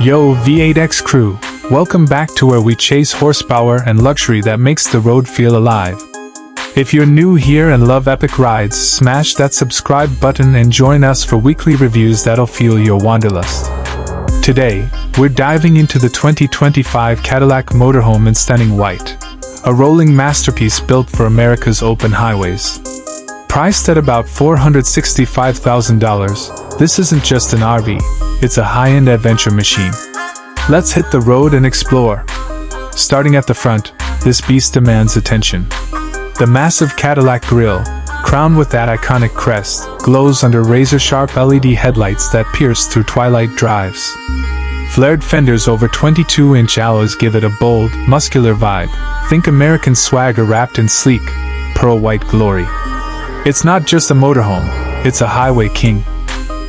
Yo V8X crew, welcome back to where we chase horsepower and luxury that makes the road feel alive. If you're new here and love epic rides, smash that subscribe button and join us for weekly reviews that'll fuel your wanderlust. Today, we're diving into the 2025 Cadillac Motorhome in stunning white, a rolling masterpiece built for America's open highways. Priced at about $465,000, this isn't just an RV, it's a high-end adventure machine. Let's hit the road and explore. Starting at the front, this beast demands attention. The massive Cadillac grille, crowned with that iconic crest, glows under razor-sharp LED headlights that pierce through twilight drives. Flared fenders over 22-inch alloys give it a bold, muscular vibe. Think American swagger wrapped in sleek, pearl-white glory. It's not just a motorhome, it's a highway king.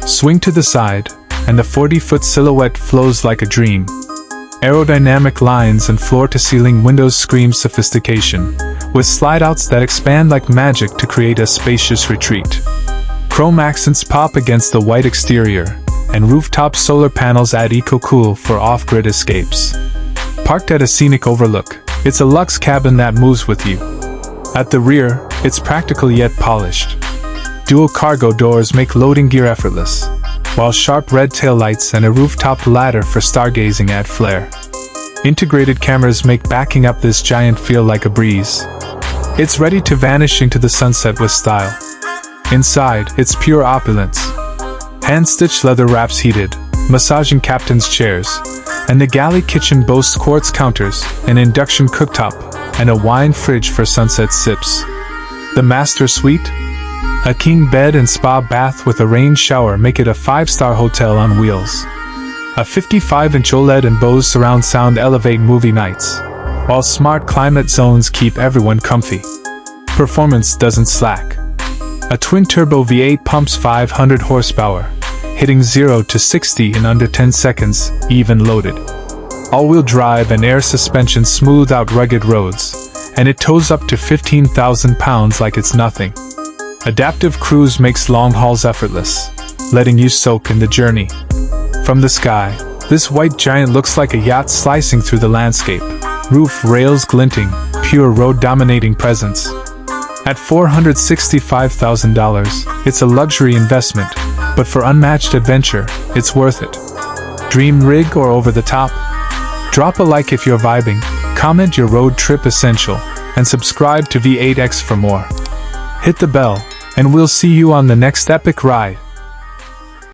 Swing to the side, and the 40-foot silhouette flows like a dream. Aerodynamic lines and floor-to-ceiling windows scream sophistication, with slide-outs that expand like magic to create a spacious retreat. Chrome accents pop against the white exterior, and rooftop solar panels add eco-cool for off-grid escapes. Parked at a scenic overlook, it's a luxe cabin that moves with you. At the rear, it's practical yet polished. Dual cargo doors make loading gear effortless, while sharp red taillights and a rooftop ladder for stargazing add flair. Integrated cameras make backing up this giant feel like a breeze. It's ready to vanish into the sunset with style. Inside, it's pure opulence. Hand-stitched leather wraps heated, massaging captain's chairs, and the galley kitchen boasts quartz counters, an induction cooktop, and a wine fridge for sunset sips. The master suite? A king bed and spa bath with a rain shower make it a 5-star hotel on wheels. A 55-inch OLED and Bose surround sound elevate movie nights, while smart climate zones keep everyone comfy. Performance doesn't slack. A twin-turbo V8 pumps 500 horsepower, hitting 0 to 60 in under 10 seconds, even loaded. All-wheel drive and air suspension smooth out rugged roads, and it tows up to 15,000 pounds like it's nothing. Adaptive cruise makes long hauls effortless, letting you soak in the journey. From the sky, this white giant looks like a yacht slicing through the landscape, roof rails glinting, pure road-dominating presence. At $465,000, it's a luxury investment, but for unmatched adventure, it's worth it. Dream rig or over the top? Drop a like if you're vibing, comment your road trip essential, and subscribe to V8X for more. Hit the bell, and we'll see you on the next epic ride.